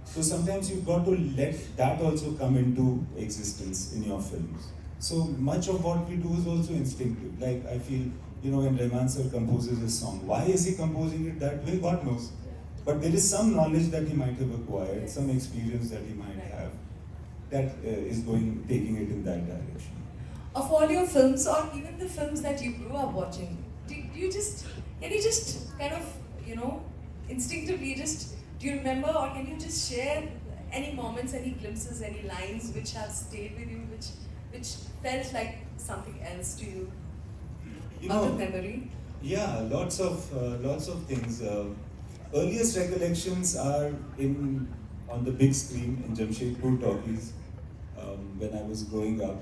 So sometimes you've got to let that also come into existence in your films. So much of what we do is also instinctive. Like I feel, when Rahman sir composes a song, why is he composing it that way? God knows. but there is some knowledge that he might have acquired, some experience that he might have, that is taking it in that direction. Of all your films, or even the films that you grew up watching, can you just kind of, instinctively do you remember, or can you just share any moments, any glimpses, any lines which have stayed with you, which felt like something else to you? Out of memory? Yeah, lots of things. Earliest recollections are on the big screen in Jamshedpur talkies when I was growing up,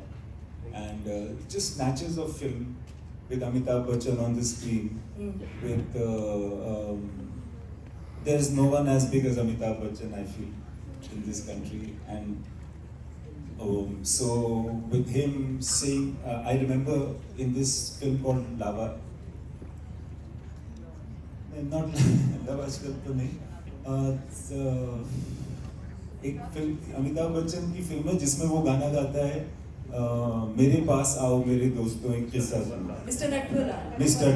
and just snatches of film with Amitabh Bachchan on the screen. With there's no one as big as Amitabh Bachchan, I feel, in this country, and so with him saying, I remember in this film called Lava. Not आजकल तो नहीं, एक film Amitabh Bachchan की film है जिसमें वो गाना गाता है, मेरे पास आओ मेरे दोस्तों एक किस्सा सुनना, मिस्टर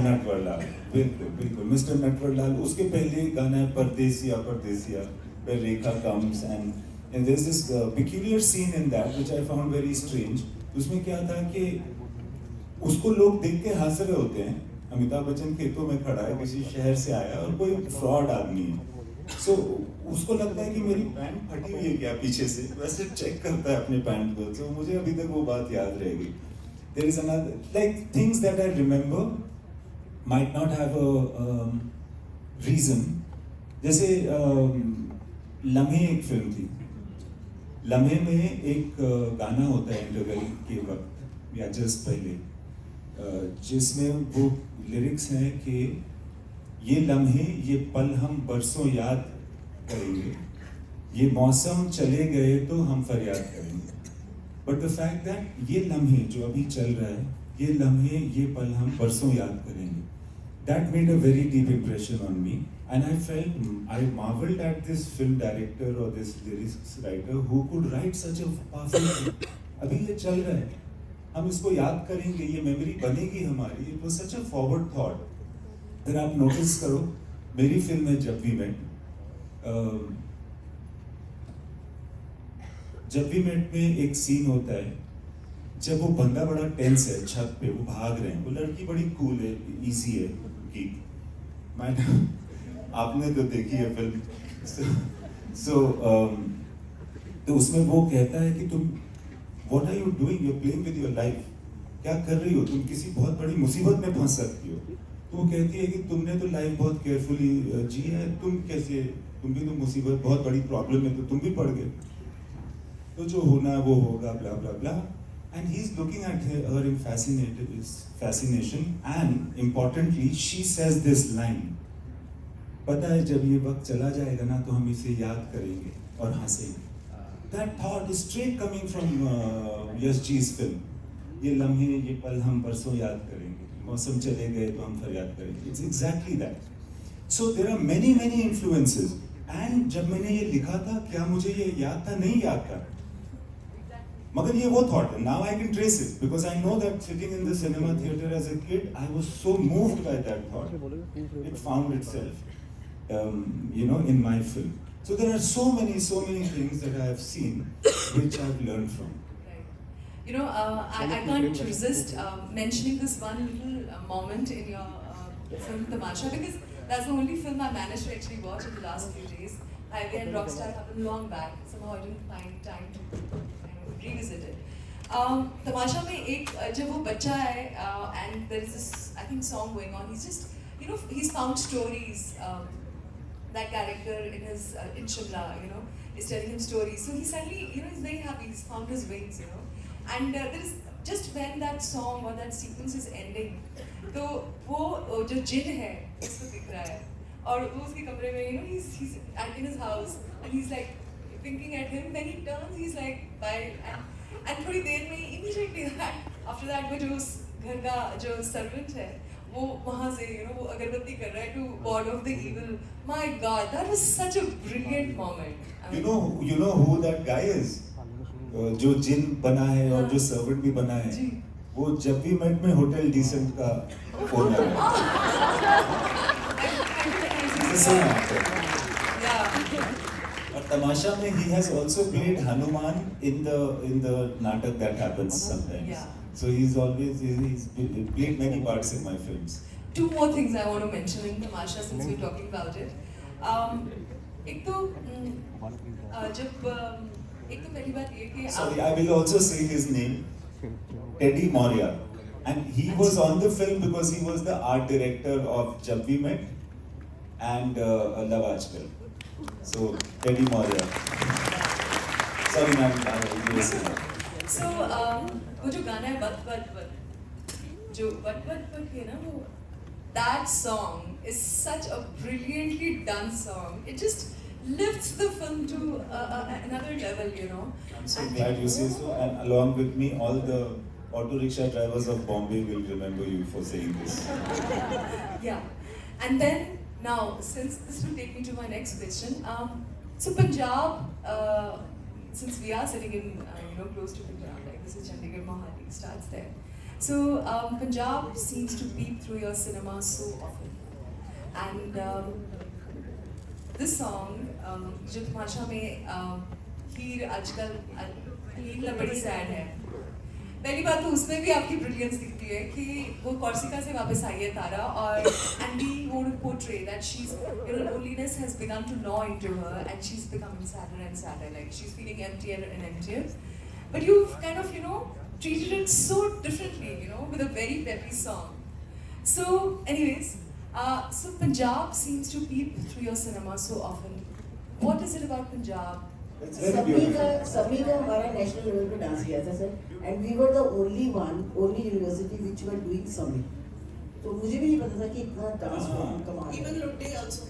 नटवरलाल, बिल्कुल मिस्टर नटवरलाल. उसके पहले गाना है परदेसिया परदेसिया, where Rekha comes and there's this peculiar scene in that which I found very strange. उसमें क्या था कि उसको लोग देख के हंस रहे होते हैं. अमिताभ बच्चन खेतों में खड़ा है, किसी शहर से आया और कोई फ्रॉड आदमी है. सो उसको लगता है कि मेरी पैंट फटी हुई है क्या पीछे से, वैसे चेक करता है अपने पैंट को. तो मुझे अभी तक वो बात याद रहेगी. There is another like things that I remember might not have a reason. जैसे लम्हे एक फिल्म थी. लम्हे में एक गाना होता है इंटरवल के वक्त या जस्ट पहले, जिसमें वो लिरिक्स हैं कि ये लम्हे ये पल हम बरसों याद करेंगे, ये मौसम चले गए तो हम फरियाद करेंगे. बट द फैक्ट दैट ये लम्हे जो अभी चल रहा है, ये लम्हे ये पल हम बरसों याद करेंगे, that made a very deep impression on me, and I marveled at this film director or this lyrics writer who could write such a powerful thing. अभी ये चल रहा है, हम इसको याद करेंगे, ये मेमोरी बनेगी हमारी. It was such a forward thought. फिर आप नोटिस करो, मेरी फिल्म है जब वी मेट. जब वी मेट में एक सीन होता है जब वो बंदा बड़ा टेंस है, छत पे वो भाग रहे हैं, वो लड़की बड़ी कूल है, इजी है की. आपने तो देखी है फिल्म. तो उसमें वो कहता है कि तुम What are you doing? You're playing with your life. क्या कर रही हो तुम? किसी बहुत बड़ी मुसीबत में फंस सकती हो. तो वो कहती है कि तुमने तो लाइफ बहुत केयरफुली जी है, तुम कैसे, तुम भी तो मुसीबत, बहुत बड़ी प्रॉब्लम है तो तुम भी पड़ गए. तो जो होना है वो होगा, blah blah blah. And he's looking at her in fascination, and importantly, she says this line. पता है जब ये वक्त चला जाएगा ना तो हम इसे याद करेंगे और हंसेंगे. That thought is straight coming from Yash Ji's film. ये लम्हे ये पल हम बरसों याद करेंगे, मौसम चले गए तो हम फरियाद करेंगे. It's exactly that. So there are many influences. And जब मैंने ये लिखा था, क्या मुझे ये याद था? नहीं याद था. मगर ये वो thought. Now I can trace it because I know that sitting in the cinema theater as a kid, I was so moved by that thought. It found itself, in my film. So there are so many things that I have seen which I've learned from. Right. I can't resist mentioning this one little moment in your film Tamasha, because that's the only film I managed to actually watch in the last few days. Highway and Rockstar happened long back. Somehow I didn't find time to revisit it. Tamasha mein jab wo bachcha hai and there is this, I think, song going on. He's just, he's found stories. That character in Shimla, is telling him stories. So he suddenly, he's very happy. He's found his wings, And there is just when that song or that sequence is ending, तो वो जो जिन है उसको दिख रहा है और वो उसके कमरे में, he's in his house and he's like thinking at him. Then he turns, he's like bye, and थोड़ी देर में immediately after that वो जो घर का जो servant है वो वहाँ से वो अगरबत्ती कर रहा है to ward off the evil. My God, that was such a brilliant moment. You know who that guy is? जो जिन बना है और जो सर्वेंट भी बना है, वो जब भी मेट में होटल डिसेंट का ओनर है. But Tamasha mein he has also played Hanuman in the natak that happens sometimes. Yeah. So he's played many parts in my films. Two more things I want to mention in Tamasha since we're talking about it. एक तो पहली बात ये कि Sorry, I will also say his name, Teddy Moria, and he was on the film because he was the art director of Jab We Met and Love Aajkal. So Teddy Moria. Sorry, ma'am. So वो जो गाना है but जो but है ना वो that song is such a brilliantly done song. It just lifts the film to another level, you know. I'm so glad you say so, and along with me, all the auto rickshaw drivers of Bombay will remember you for saying this. Yeah, and then now since this will take me to my next question. So Punjab, since we are sitting in close to Punjab, like this is Chandigarh, Mohali starts there. So Punjab seems to peep through your cinema so often, and this song, जो तमाशा में हीर आजकल हीर बड़ी sad है. पहली बात तो उसमें भी आपकी ब्रिलियंस दिखती है कि वो कॉर्सिका से वापस आई है तारा और and we want to portray that she's loneliness has begun to gnaw into her and she's becoming sadder and sadder, like she's feeling emptier and emptier. But you've kind of treated it so differently, with a very peppy song. So anyways, so Punjab seems to peep through your cinema so often. What is it about Punjab? It's very beautiful. सभी का हमारा national level पे dance किया था sir, and we were the only university which were doing summit. तो मुझे भी नहीं पता था कि इतना डांस कमाल. Even Lutte also.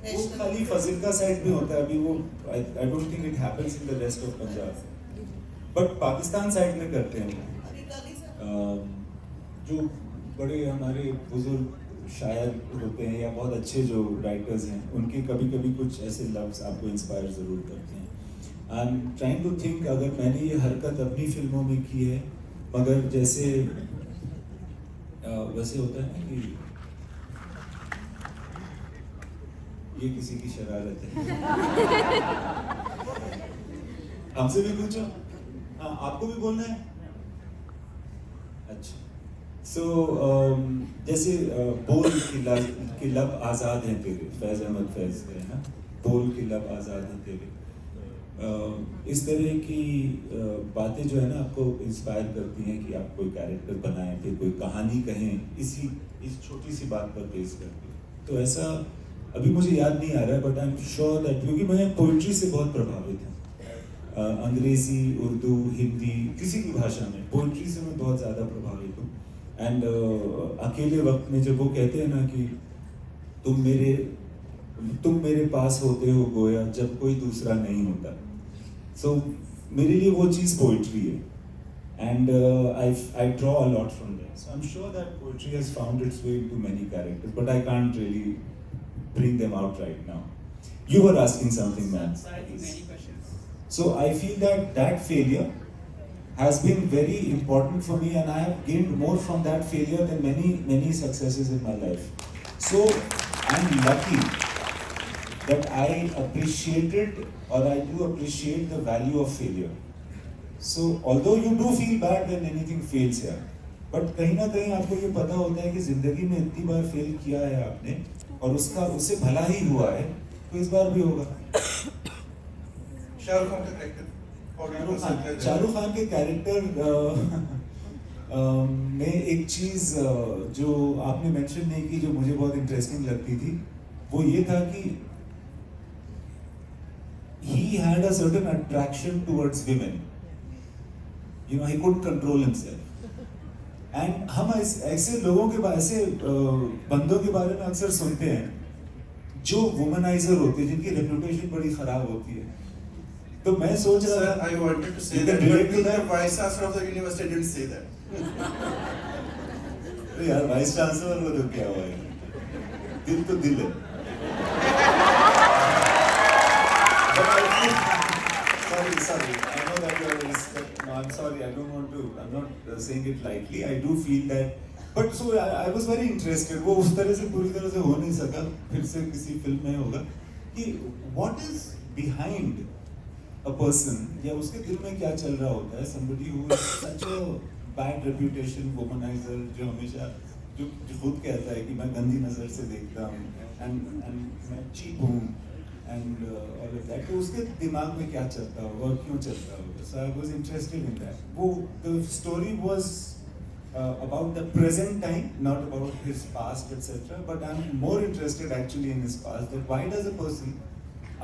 वो खाली फजिल्का साइड में होता है अभी वो. I don't think it happens in the rest of Punjab. But Pakistan side में करते हैं. जो बड़े हमारे बुजुर्ग शायर होते हैं या बहुत अच्छे जो राइटर्स हैं उनके कभी कभी कुछ ऐसे लफ्ज़ आपको इंस्पायर ज़रूर करते हैं. I am trying to think अगर मैंने ये हरकत अपनी फिल्मों में की है, मगर जैसे वैसे होता है ना कि ये किसी की शरारत है. हमसे भी पूछो. हाँ, आपको भी बोलना है. अच्छा. So, जैसे बोल की लब आज़ाद हैं तेरे, फैज़ अहमद फैज़ है ना, बोल की लब आज़ाद हैं तेरे. इस तरह की बातें जो है ना आपको इंस्पायर करती हैं कि आप कोई कैरेक्टर बनाएं, फिर कोई कहानी कहें इस छोटी सी बात पर बेस करके. तो ऐसा अभी मुझे याद नहीं आ रहा है, but I am sure that क्योंकि मैं पोइट्री से बहुत प्रभावित हूँ. अंग्रेज़ी, उर्दू, हिंदी, किसी भी भाषा में पोइट्री से मैं बहुत ज़्यादा प्रभावित हूँ. एंड अकेले वक्त में जब वो कहते हैं ना कि तुम मेरे पास होते हो गोया जब कोई दूसरा नहीं होता. सो मेरे लिए वो चीज़ पोइट्री है. And I draw a lot from that. So I am sure that poetry has found it's way into many characters, but I can't really bring them out right now. You were asking something, man. Sir, I think many questions. So I feel that failure has been very important for me, and I have gained more from that failure than many successes in my life. So I'm lucky that I appreciated, or I do appreciate the value of failure. So although you do feel bad when anything fails here, but कहीं ना कहीं आपको ये पता होता है कि जिंदगी में इतनी बार फेल किया है आपने और उससे भला ही हुआ है, तो इस बार भी होगा. शाहरुख खान के कैरेक्टर में एक चीज जो आपने मेंशन नहीं की, जो मुझे बहुत इंटरेस्टिंग लगती थी, वो ये था कि he had a certain attraction towards women. He couldn't control himself. And हम ऐसे लोगों के बारे, ऐसे बंदों के बारे में अक्सर सुनते हैं जो वुमनाइजर होते हैं, जिनकी रेपुटेशन बड़ी खराब होती है. तो मैं सोच रहा था, I wanted to say that, but the vice chancellor of the university didn't say that. अरे यार, वाइस चांसलर वो तो क्या हुआ है, दिल तो दिल है. Sorry. I know that you are. No, I'm sorry. I don't want to. I'm not saying it lightly. I do feel that but so I was very interested. वो उस तरह से पूरी तरह से हो नहीं सका, फिर से किसी फिल्म में होगा कि what is behind a person, या उसके दिल में क्या चल रहा होता है. somebody who is such a bad reputation, womanizer, जो हमेशा जो खुद कहता है कि मैं गंदी नजर से देखता हूँ and मैं चीप हूँ and all of that. तो उसके दिमाग में क्या चलता होगा और क्यों चलता होगा. So I was interested in that. वो the story was about the present time, not about his past, etc. But I'm more interested actually in his past. That why does a person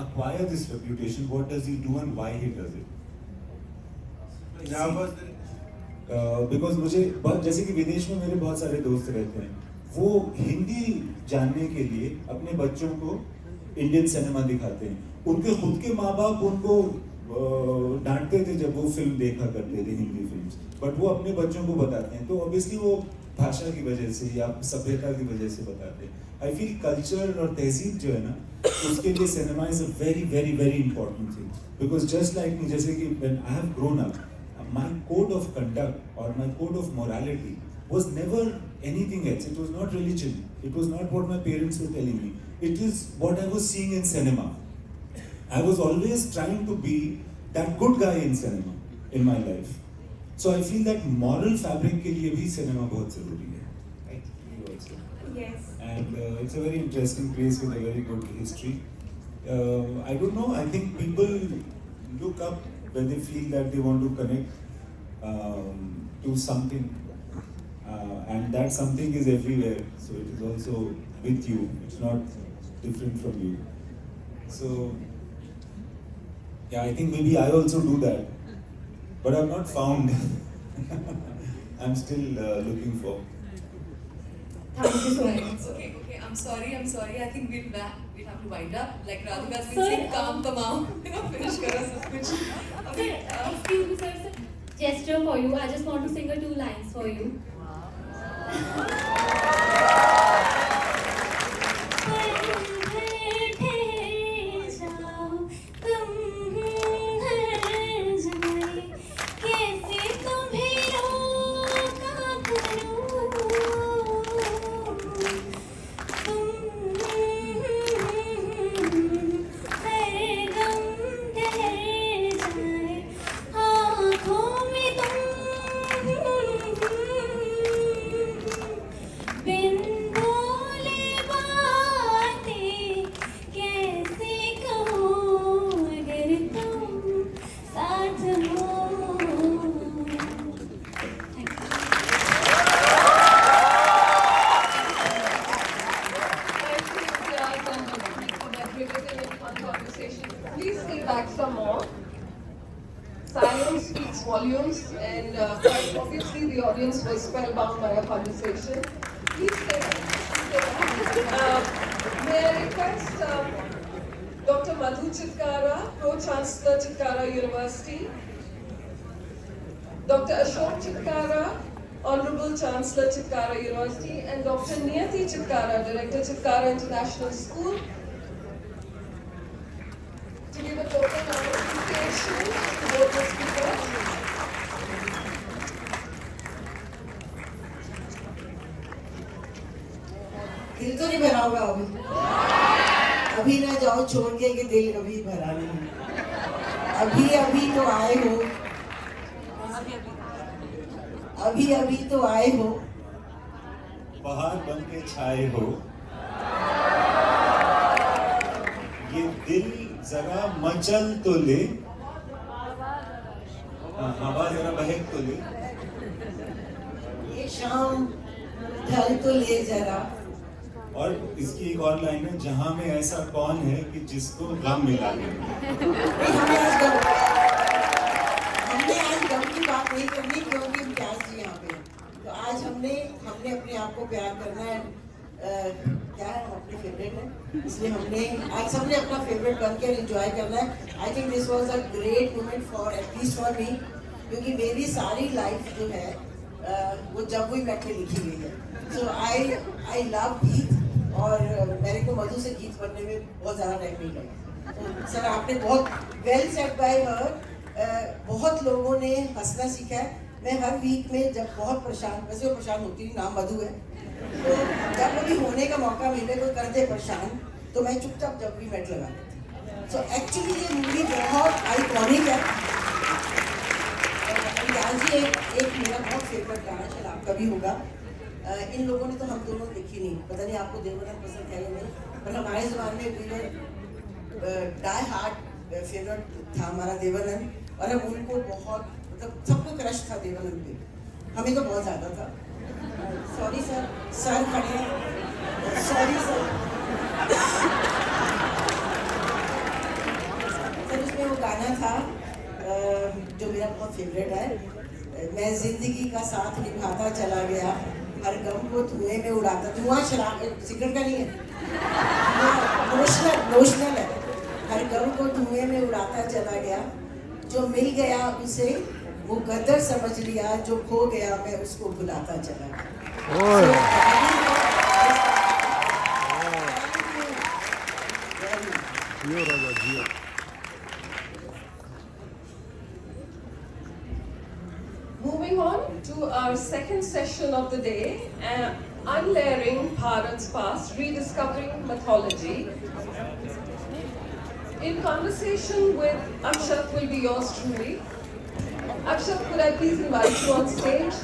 acquire this reputation? What does he do and why he does it? Because मुझे बहुत, जैसे कि विदेश में मेरे बहुत सारे दोस्त रहते हैं, वो हिंदी जानने के लिए अपने बच्चों को इंडियन सिनेमा दिखाते हैं. उनके खुद के माँ बाप उनको डांटते थे जब वो फिल्म देखा करते थे, हिंदी फिल्म्स, बट वो अपने बच्चों को बताते हैं. तो ऑब्वियसली वो भाषा की वजह से या सभ्यता की वजह से बताते हैं. आई फील कल्चर और तहजीब जो है ना, उसके लिए cinema is a very very very important thing. Because just like me, जैसे कि when I have grown up, my code of conduct और my code of morality was never anything else. It was not religion. It was not what my parents were telling me. It is what I was seeing in cinema. I was always trying to be that good guy in cinema in my life. So I feel that moral fabric के लिए भी cinema बहुत जरूरी है. Right? You also. Yes. And it's a very interesting place with a very good history. I don't know. I think people look up when they feel that they want to connect to something. And that something is everywhere, so it is also with you. It's not different from you. So, yeah, I think maybe I also do that, but I've not found. I'm still looking for. Thank you so much. Okay. I'm sorry. I think we'll have to wind up. Like Radhika's Sir, been saying, calm the mom. Finish karo sab kuch. Okay. Excuse me, sir. It's a gesture for you. I just want to sing a 2 lines for you. Please stay back some more. Silence speaks volumes, and quite obviously the audience was spellbound by our conversation. Please stay back. May I request Dr. Madhu Chitkara, Pro-Chancellor Chitkara University, Dr. Ashok Chitkara, Honorable Chancellor Chitkara University, and Dr. Niyati Chitkara, Director Chitkara International School, to give a token of appreciation to both the speakers. दिल तो नहीं भरा होगा अभी ना जाओ छोड़ के कि दिल कभी भरा नहीं. अभी तो आए हो, अभी तो आए हो, बाहर बन के छाए हो. ये दिल जरा मचल तो ले, हवा जरा बहक तो ले. ये शाम ढल तो ले जरा. और इसकी एक और लाइन है, जहां में ऐसा कौन है कि जिसको गम मिला ले. हमने आज गम की बात नहीं करनी क्योंकि प्यार जी यहाँ पे. तो आज हमने अपने आप को प्यार करना है. क्या है, हम अपने फेवरेट है, इसलिए हमने आज सबने अपना फेवरेट बनकर एंजॉय करना है. I think this was a great moment for at least for me, क्योंकि मेरी सारी लाइफ जो है वो जब हुई बैठ के लिखी गई है. सो आई लव गीत, और मेरे को मधु से गीत बनने में बहुत ज़्यादा टाइम नहीं लगा. तो सर आपने बहुत वेल सेड बाय हर. बहुत लोगों ने हंसना सीखा है, मैं हर वीक में जब बहुत परेशान, वैसे वो परेशान होती नहीं, नाम मधु है, तो जब कभी होने का मौका मिले कोई कर दे परेशान तो मैं चुपचाप जब भी मेट लगा देती। सो एक्चुअली ये मूवी बहुत आइकॉनिक है। जी एक मेरा बहुत फेवरेट गाना शायद आपका भी होगा। इन लोगों ने तो हम दोनों देखी नहीं, पता नहीं आपको देवरन पसंद है या नहीं, पर हमारे ज़माने में डाई हार्ट फेवरेट था हमारा देवरन, और हम उनको बहुत, मतलब सबको क्रश था देवरन पे, हमें तो बहुत ज़्यादा था। सॉरी सर खड़े हैं, सॉरी सर। उसमें वो गाना था जो मेरा बहुत फेवरेट है, मैं जिंदगी का साथ निभाता चला गया, हर गम को धुएं में उड़ाता। धुआं शराब सिगरेट का नहीं है, नोशनल है। हर गम को धुएं में उड़ाता चला गया, जो मिल गया उसे वो कदर समझ लिया, जो खो गया मैं उसको भुलाता चला गया। जियो राजा जियो। Moving on to our second session of the day, unlayering Bharat's past, rediscovering mythology. In conversation with Akshat will be yours truly. Akshat, could I please invite you on stage?